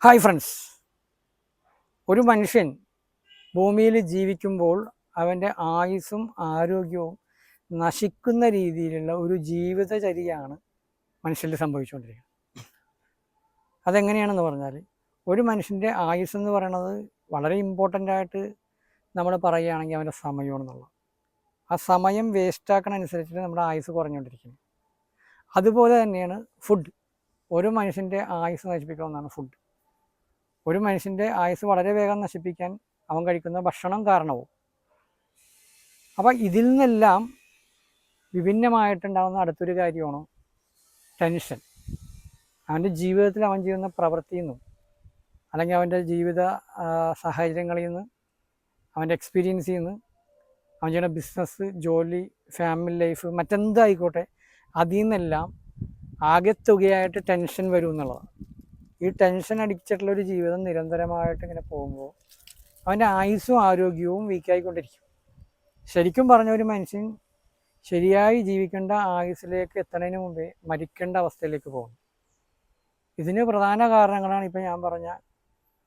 Hi friends, ഒരു മനുഷ്യൻ ഭൂമിയിൽ ജീവിക്കുമ്പോൾ അവൻ്റെ ആയുസ്സും ആരോഗ്യവും നശിക്കുന്ന രീതിയിലുള്ള ഒരു ജീവിതചര്യയാണ് മനുഷ്യരിൽ സംഭവിച്ചുകൊണ്ടിരിക്കുന്നത്. അതെങ്ങനെയാണെന്ന് പറഞ്ഞാൽ, ഒരു മനുഷ്യൻ്റെ ആയുസ് എന്ന് പറയുന്നത് വളരെ ഇമ്പോർട്ടൻ്റ് ആയിട്ട് നമ്മൾ പറയുകയാണെങ്കിൽ അവൻ്റെ സമയമാണെന്നുള്ളത്. ആ സമയം വേസ്റ്റാക്കണ അനുസരിച്ചിട്ട് നമ്മുടെ ആയുസ് കുറഞ്ഞുകൊണ്ടിരിക്കുന്നത്. അതുപോലെ തന്നെയാണ് ഫുഡ്. ഒരു മനുഷ്യൻ്റെ ആയുസ് നശിപ്പിക്കാവുന്നതാണ് ഫുഡ്. ഒരു മനുഷ്യൻ്റെ ആയുസ് വളരെ വേഗം നശിപ്പിക്കാൻ അവൻ കഴിക്കുന്ന ഭക്ഷണം കാരണവും. അപ്പോൾ ഇതിൽ നിന്നെല്ലാം വിഭിന്നമായിട്ടുണ്ടാകുന്ന അടുത്തൊരു കാര്യമാണ് ടെൻഷൻ. അവൻ്റെ ജീവിതത്തിൽ അവൻ ചെയ്യുന്ന പ്രവൃത്തിയിൽ നിന്നും, അല്ലെങ്കിൽ അവൻ്റെ ജീവിത സാഹചര്യങ്ങളിൽ നിന്ന്, അവൻ്റെ എക്സ്പീരിയൻസിൽ നിന്ന്, അവൻ ചെയ്യുന്ന ബിസിനസ്, ജോലി, ഫാമിലി ലൈഫ്, മറ്റെന്തായിക്കോട്ടെ, അതിൽ നിന്നെല്ലാം ആകെത്തുകയായിട്ട് ടെൻഷൻ വരും എന്നുള്ളതാണ്. ഈ ടെൻഷൻ അടിച്ചിട്ടുള്ളൊരു ജീവിതം നിരന്തരമായിട്ട് ഇങ്ങനെ പോകുമ്പോൾ അവൻ്റെ ആയുസ്സും ആരോഗ്യവും വീക്കായിക്കൊണ്ടിരിക്കും. ശരിക്കും പറഞ്ഞ ഒരു മനുഷ്യൻ ശരിയായി ജീവിക്കേണ്ട ആയുസ്സിലേക്ക് എത്തുന്നതിന് മുമ്പേ മരിക്കേണ്ട അവസ്ഥയിലേക്ക് പോകുന്നു. ഇതിന് പ്രധാന കാരണങ്ങളാണ് ഇപ്പം ഞാൻ പറഞ്ഞ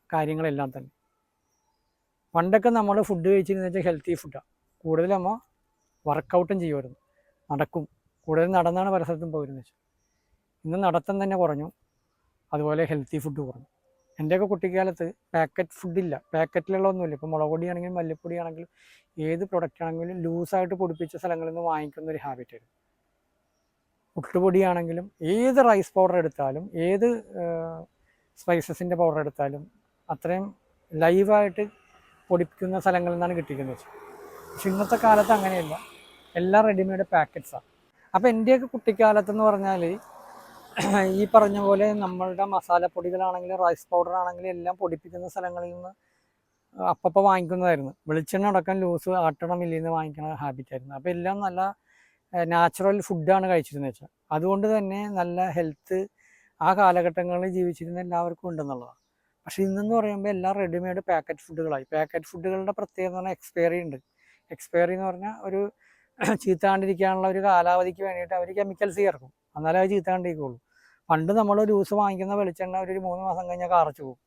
കാര്യങ്ങളെല്ലാം തന്നെ. പണ്ടൊക്കെ നമ്മൾ ഫുഡ് കഴിച്ചിരുന്ന വെച്ചാൽ ഹെൽത്തി ഫുഡാണ്. കൂടുതൽ നമ്മൾ വർക്കൗട്ടും ചെയ്യുമായിരുന്നു, നടക്കും, കൂടുതൽ നടന്നാണ് പല സ്ഥലത്തും പോയിരുന്നത് വെച്ചാൽ. ഇന്ന് നടത്തം തന്നെ കുറഞ്ഞു, അതുപോലെ ഹെൽത്തി ഫുഡ് കുറഞ്ഞു. എൻ്റെയൊക്കെ കുട്ടിക്കാലത്ത് പാക്കറ്റ് ഫുഡില്ല, പാക്കറ്റിലുള്ള ഒന്നുമില്ല. ഇപ്പോൾ മുളക് പൊടിയാണെങ്കിലും മല്ലിപ്പൊടി ആണെങ്കിലും ഏത് പ്രൊഡക്റ്റ് ആണെങ്കിലും ലൂസായിട്ട് പൊടിപ്പിച്ച സ്ഥലങ്ങളിൽ നിന്ന് വാങ്ങിക്കുന്ന ഒരു ഹാബിറ്റായിരുന്നു. പുട്ടുപൊടിയാണെങ്കിലും ഏത് റൈസ് പൗഡർ എടുത്താലും, ഏത് സ്പൈസസിൻ്റെ പൗഡർ എടുത്താലും അത്രയും ലൈവായിട്ട് പൊടിപ്പിക്കുന്ന സ്ഥലങ്ങളിൽ നിന്നാണ് കിട്ടിക്കുന്നത്. പക്ഷെ ഇന്നത്തെ കാലത്ത് അങ്ങനെയല്ല, എല്ലാം റെഡിമെയ്ഡ് പാക്കറ്റ്സാണ്. അപ്പോൾ എൻ്റെയൊക്കെ കുട്ടിക്കാലത്തെന്ന് പറഞ്ഞാൽ ഈ പറഞ്ഞ പോലെ നമ്മളുടെ മസാലപ്പൊടികളാണെങ്കിലും റൈസ് പൗഡർ ആണെങ്കിലും എല്ലാം പൊടിപ്പിക്കുന്ന സ്ഥലങ്ങളിൽ നിന്ന് അപ്പം വാങ്ങിക്കുന്നതായിരുന്നു. വെളിച്ചെണ്ണ അടക്കം ലൂസ് ആട്ടണ മില്ലിൽ നിന്ന് വാങ്ങിക്കുന്ന ഹാബിറ്റായിരുന്നു. അപ്പോൾ എല്ലാം നല്ല നാച്ചുറൽ ഫുഡാണ് കഴിച്ചിരുന്നത് വെച്ചാൽ. അതുകൊണ്ട് തന്നെ നല്ല ഹെൽത്ത് ആ കാലഘട്ടങ്ങളിൽ ജീവിച്ചിരുന്ന എല്ലാവർക്കും ഉണ്ടെന്നുള്ളതാണ്. പക്ഷേ ഇന്നെന്ന് പറയുമ്പോൾ എല്ലാം റെഡിമെയ്ഡ് പാക്കറ്റ് ഫുഡുകളായി. പാക്കറ്റ് ഫുഡുകളുടെ പ്രത്യേകത എന്ന് പറഞ്ഞാൽ എക്സ്പയറി ഉണ്ട്. എക്സ്പയറി എന്ന് പറഞ്ഞാൽ ഒരു ചീത്താണ്ടിരിക്കാനുള്ള ഒരു കാലാവധിക്ക് വേണ്ടിയിട്ട് അവർ കെമിക്കൽസ് ചേർക്കും, എന്നാലേ അത് ചീത്താണ്ടിരിക്കുള്ളൂ. പണ്ട് നമ്മൾ ലൂസ് വാങ്ങിക്കുന്ന വെളിച്ചെണ്ണ ഒരു 3 മാസം കഴിഞ്ഞാൽ കറച്ചു പോകും.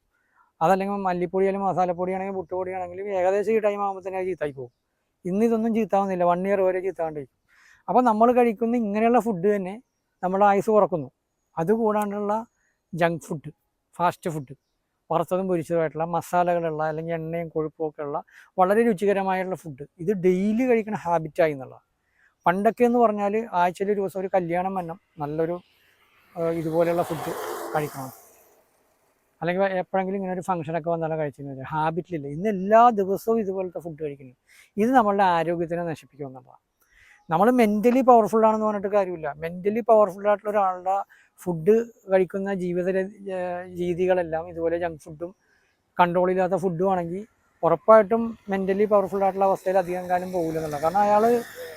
അതല്ലെങ്കിൽ മല്ലിപ്പൊടിയാലും മസാലപ്പൊടിയാണെങ്കിലും പുട്ടുപൊടിയാണെങ്കിലും ഏകദേശം ഈ ടൈം ആകുമ്പോൾ തന്നെ അത് ചീത്തായി പോകും. ഇന്ന് ഇതൊന്നും ചീത്താവുന്നില്ല, 1 ഇയർ വരെ ചീത്താണ്ടിരിക്കും. അപ്പോൾ നമ്മൾ കഴിക്കുന്ന ഇങ്ങനെയുള്ള ഫുഡ് തന്നെ നമ്മുടെ ആയുസ് കുറക്കുന്നു. അതുകൂടാണ്ടുള്ള ജങ്ക് ഫുഡ്, ഫാസ്റ്റ് ഫുഡ്, വറുത്തതും പൊരിച്ചതുമായിട്ടുള്ള മസാലകളുള്ള അല്ലെങ്കിൽ എണ്ണയും കൊഴുപ്പും ഒക്കെ ഉള്ള വളരെ രുചികരമായിട്ടുള്ള ഫുഡ്, ഇത് ഡെയിലി കഴിക്കുന്ന ഹാബിറ്റായി എന്നുള്ളതാണ്. പണ്ടൊക്കെ എന്ന് പറഞ്ഞാൽ ആഴ്ചയിൽ ഒരു ദിവസം ഒരു കല്യാണം വന്നം നല്ലൊരു ഇതുപോലെയുള്ള ഫുഡ് കഴിക്കണം, അല്ലെങ്കിൽ എപ്പോഴെങ്കിലും ഇങ്ങനെ ഒരു ഫംഗ്ഷനൊക്കെ വന്നാലും കഴിച്ചിരുന്നത് ഹാബിറ്റിലില്ല. ഇന്ന് എല്ലാ ദിവസവും ഇതുപോലത്തെ ഫുഡ് കഴിക്കുന്നു. ഇത് നമ്മളുടെ ആരോഗ്യത്തിനെ നശിപ്പിക്കുമെന്നുള്ളതാണ്. നമ്മൾ മെൻ്റലി പവർഫുള്ളാണെന്ന് പറഞ്ഞിട്ട് കാര്യമില്ല. മെൻ്റലി പവർഫുള്ളായിട്ടുള്ള ഒരാളുടെ ഫുഡ് കഴിക്കുന്ന ജീവിത രീതികളെല്ലാം ഇതുപോലെ ജങ്ക് ഫുഡും കൺട്രോൾ ഇല്ലാത്ത ഫുഡും ആണെങ്കിൽ ഉറപ്പായിട്ടും മെൻ്റലി പവർഫുള്ളായിട്ടുള്ള അവസ്ഥയിൽ അധികം കാലം പോകില്ലെന്നുള്ളത്. കാരണം അയാൾ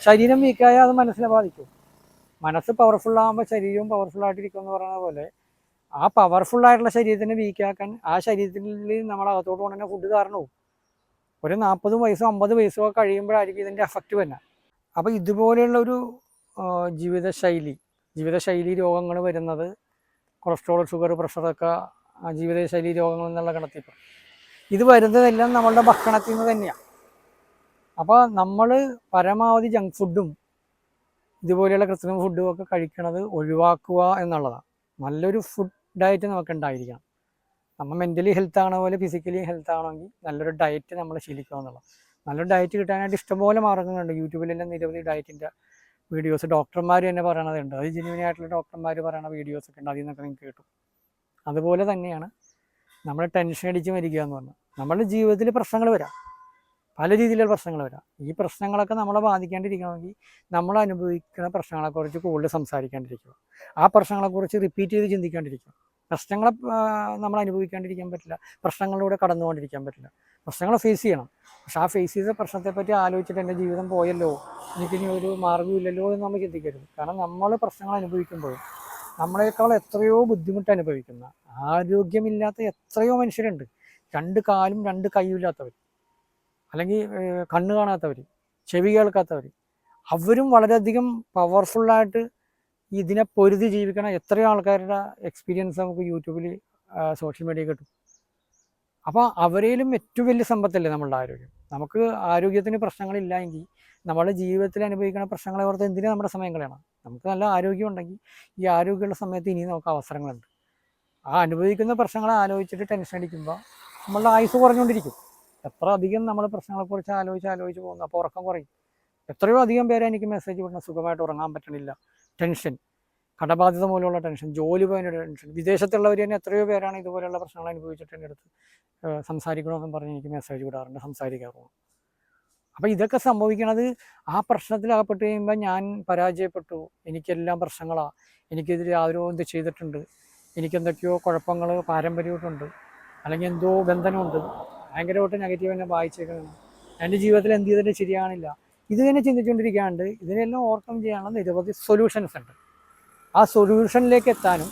ശരീരം വീക്കായാൽ അത് മനസ്സിനെ ബാധിക്കും. മനസ്സ് പവർഫുള്ളാകുമ്പോൾ ശരീരവും പവർഫുള്ളായിട്ടിരിക്കും എന്ന് പറയുന്ന പോലെ ആ പവർഫുള്ളായിട്ടുള്ള ശരീരത്തിനെ വീക്കാക്കാൻ ആ ശരീരത്തിൽ നമ്മൾ അകത്തോട്ട് കൊണ്ടുവന്ന ഫുഡ് കാരണവും ഒരു 40 വയസ്സോ 50 വയസ്സോ കഴിയുമ്പോഴായിരിക്കും ഇതിൻ്റെ എഫക്റ്റ് വരുന്നത്. അപ്പോൾ ഇതുപോലെയുള്ളൊരു ജീവിതശൈലി രോഗങ്ങൾ വരുന്നത് കൊളസ്ട്രോൾ, ഷുഗർ, പ്രഷറൊക്കെ ജീവിതശൈലി രോഗങ്ങൾ എന്നുള്ള ഗണത്തിൽ ഇത് വരുന്നതെല്ലാം നമ്മളുടെ ഭക്ഷണത്തിൽ നിന്ന് തന്നെയാണ്. അപ്പോൾ നമ്മൾ പരമാവധി ജങ്ക് ഫുഡും ഇതുപോലെയുള്ള കൃത്രിമ ഫുഡും ഒക്കെ കഴിക്കണത് ഒഴിവാക്കുക എന്നുള്ളതാണ്. നല്ലൊരു ഫുഡ് ഡയറ്റ് നമുക്ക് ഉണ്ടായിരിക്കണം. നമ്മൾ മെൻ്റലി ഹെൽത്ത് ആണോ പോലെ ഫിസിക്കലി ഹെൽത്ത് ആണെങ്കിൽ നല്ലൊരു ഡയറ്റ് നമ്മൾ ശീലിക്കുക എന്നുള്ളത്. നല്ലൊരു ഡയറ്റ് കിട്ടാനായിട്ട് ഇഷ്ടംപോലെ മാർഗ്ഗങ്ങളുണ്ട്. യൂട്യൂബിലെല്ലാം നിരവധി ഡയറ്റിൻ്റെ വീഡിയോസ് ഡോക്ടർമാർ തന്നെ പറയണതുണ്ട്. അത് ജെന്യുവിനായിട്ടുള്ള ഡോക്ടർമാർ പറയുന്ന വീഡിയോസൊക്കെ ഉണ്ട്, അതിൽ നിന്നൊക്കെ നിങ്ങൾക്ക് കിട്ടും. അതുപോലെ തന്നെയാണ് നമ്മൾ ടെൻഷൻ അടിച്ച് മരിക്കുക എന്ന് പറഞ്ഞാൽ നമ്മുടെ ജീവിതത്തിൽ പ്രശ്നങ്ങൾ വരാം, പല രീതിയിലുള്ള പ്രശ്നങ്ങൾ വരാം. ഈ പ്രശ്നങ്ങളൊക്കെ നമ്മളെ ബാധിക്കാണ്ടിരിക്കണമെങ്കിൽ നമ്മൾ അനുഭവിക്കുന്ന പ്രശ്നങ്ങളെക്കുറിച്ച് കൂടുതൽ സംസാരിക്കാണ്ടിരിക്കുക, ആ പ്രശ്നങ്ങളെക്കുറിച്ച് റിപ്പീറ്റ് ചെയ്ത് ചിന്തിക്കാണ്ടിരിക്കുക. പ്രശ്നങ്ങളെ നമ്മൾ അനുഭവിക്കാണ്ടിരിക്കാൻ പറ്റില്ല, പ്രശ്നങ്ങളിലൂടെ കടന്നുകൊണ്ടിരിക്കാൻ പറ്റില്ല. പ്രശ്നങ്ങളെ ഫേസ് ചെയ്യണം. പക്ഷെ ആ ഫേസ് ചെയ്ത പ്രശ്നത്തെപ്പറ്റി ആലോചിച്ചിട്ട് എൻ്റെ ജീവിതം പോയല്ലോ, എനിക്കിനി ഒരു മാർഗ്ഗമില്ലല്ലോ എന്ന് നമ്മൾ ചിന്തിക്കരുത്. കാരണം നമ്മൾ പ്രശ്നങ്ങൾ അനുഭവിക്കുമ്പോഴും നമ്മളെക്കാൾ എത്രയോ ബുദ്ധിമുട്ട് അനുഭവിക്കുന്ന ആരോഗ്യമില്ലാത്ത എത്രയോ മനുഷ്യരുണ്ട്. 2 കാലും 2 കൈയും ഇല്ലാത്തവർ, അല്ലെങ്കിൽ കണ്ണ് കാണാത്തവർ, ചെവി കേൾക്കാത്തവർ, അവരും വളരെയധികം പവർഫുള്ളായിട്ട് ഇതിനെ പൊരുതി ജീവിക്കണം. എത്രയോ ആൾക്കാരുടെ എക്സ്പീരിയൻസ് നമുക്ക് യൂട്യൂബിൽ സോഷ്യൽ മീഡിയ കിട്ടും. അപ്പോൾ അവരേലും ഏറ്റവും വലിയ സമ്പത്തല്ലേ നമ്മളുടെ ആരോഗ്യം. നമുക്ക് ആരോഗ്യത്തിന് പ്രശ്നങ്ങളില്ല എങ്കിൽ നമ്മുടെ ജീവിതത്തിൽ അനുഭവിക്കുന്ന പ്രശ്നങ്ങളെ ഓർത്ത് എന്തിനാ നമ്മുടെ സമയം കളയണം? നമുക്ക് നല്ല ആരോഗ്യം ഉണ്ടെങ്കിൽ ഈ ആരോഗ്യമുള്ള സമയത്ത് ഇനി നമുക്ക് അവസരങ്ങളുണ്ട്. ആ അനുഭവിക്കുന്ന പ്രശ്നങ്ങളെ ആലോചിച്ചിട്ട് ടെൻഷൻ അടിക്കുമ്പോൾ നമ്മളുടെ ആയുസ് കുറഞ്ഞുകൊണ്ടിരിക്കും. എത്ര അധികം നമ്മൾ പ്രശ്നങ്ങളെക്കുറിച്ച് ആലോചിച്ച് പോകുന്നു, അപ്പോൾ ഉറക്കം കുറയും. എത്രയോ അധികം പേരെ എനിക്ക് മെസ്സേജ് വിടണം, സുഖമായിട്ട് ഉറങ്ങാൻ പറ്റണില്ല, ടെൻഷൻ, കടബാധ്യത മൂലമുള്ള ടെൻഷൻ, ജോലി പോയതിൻ്റെ ടെൻഷൻ. വിദേശത്തുള്ളവർ തന്നെ എത്രയോ പേരാണ് ഇതുപോലെയുള്ള പ്രശ്നങ്ങൾ അനുഭവിച്ചിട്ട് എൻ്റെ അടുത്ത് സംസാരിക്കണമെന്നും പറഞ്ഞ് എനിക്ക് മെസ്സേജ് വിടാറുണ്ട്, സംസാരിക്കാറുണ്ട്. അപ്പോൾ ഇതൊക്കെ സംഭവിക്കണത് ആ പ്രശ്നത്തിലകപ്പെട്ട് കഴിയുമ്പോൾ ഞാൻ പരാജയപ്പെട്ടു, എനിക്കെല്ലാം പ്രശ്നങ്ങളാണ്, എനിക്കെതിരെ ആരോ എന്ത് ചെയ്തിട്ടുണ്ട്, എനിക്കെന്തൊക്കെയോ കുഴപ്പങ്ങൾ പാരമ്പര്യമായിട്ടുണ്ട്, അല്ലെങ്കിൽ എന്തോ ബന്ധനമുണ്ട്, ഭയങ്കരമായിട്ട് നെഗറ്റീവ് എന്നെ വായിച്ചേക്കണം, എൻ്റെ ജീവിതത്തിൽ എന്ത് ചെയ്തിട്ട് ശരിയാണില്ല, ഇത് തന്നെ ചിന്തിച്ചുകൊണ്ടിരിക്കാണ്ട് ഇതിനെല്ലാം ഓവർകം ചെയ്യാനുള്ള നിരവധി സൊല്യൂഷൻസ് ഉണ്ട്. ആ സൊല്യൂഷനിലേക്ക് എത്താനും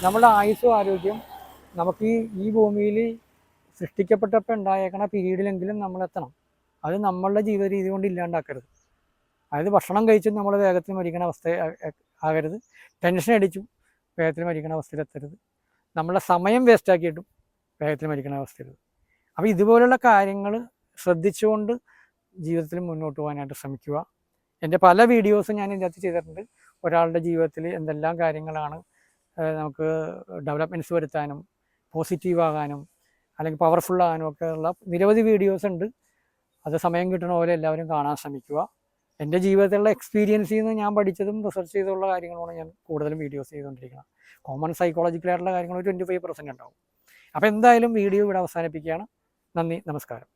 നമ്മുടെ ആയുസ്സും ആരോഗ്യം നമുക്ക് ഈ ഭൂമിയിൽ സൃഷ്ടിക്കപ്പെട്ടപ്പോൾ ഉണ്ടായേക്കണ പീരീഡിലെങ്കിലും നമ്മളെത്തണം. അത് നമ്മളുടെ ജീവിത രീതി കൊണ്ട് ഇല്ലാണ്ടാക്കരുത്. അതായത് ഭക്ഷണം കഴിച്ച് നമ്മൾ വേഗത്തിൽ മരിക്കണ അവസ്ഥ ആകരുത്, ടെൻഷൻ അടിച്ചു വേഗത്തിൽ മരിക്കണ അവസ്ഥയിലെത്തരുത്, നമ്മളെ സമയം വേസ്റ്റാക്കിയിട്ടും വേഗത്തിൽ മരിക്കണ അവസ്ഥയിലെത്തരുത്. അപ്പോൾ ഇതുപോലുള്ള കാര്യങ്ങൾ ശ്രദ്ധിച്ചുകൊണ്ട് ജീവിതത്തിൽ മുന്നോട്ട് പോകാനായിട്ട് ശ്രമിക്കുക. എൻ്റെ പല വീഡിയോസും ഞാൻ ഇതിനകത്ത് ചെയ്തിട്ടുണ്ട്. ഒരാളുടെ ജീവിതത്തിൽ എന്തെല്ലാം കാര്യങ്ങളാണ് നമുക്ക് ഡെവലപ്മെൻറ്റ്സ് വരുത്താനും പോസിറ്റീവ് ആകാനും അല്ലെങ്കിൽ പവർഫുൾ ആകാനും ഒക്കെ ഉള്ള നിരവധി വീഡിയോസ് ഉണ്ട്. അത് സമയം കിട്ടണ പോലെ എല്ലാവരും കാണാൻ ശ്രമിക്കുക. എൻ്റെ ജീവിതത്തിലുള്ള എക്സ്പീരിയൻസിൽ നിന്ന് ഞാൻ പഠിച്ചതും റിസർച്ച് ചെയ്തുള്ള കാര്യങ്ങളാണ് ഞാൻ കൂടുതലും വീഡിയോസ് ചെയ്തുകൊണ്ടിരിക്കുന്നത്. കോമൺ സൈക്കോളജിക്കലായിട്ടുള്ള കാര്യങ്ങൾ 25% ഉണ്ടാവും. അപ്പോൾ എന്തായാലും വീഡിയോ ഇവിടെ അവസാനിപ്പിക്കുകയാണ്. നന്ദി, നമസ്കാരം.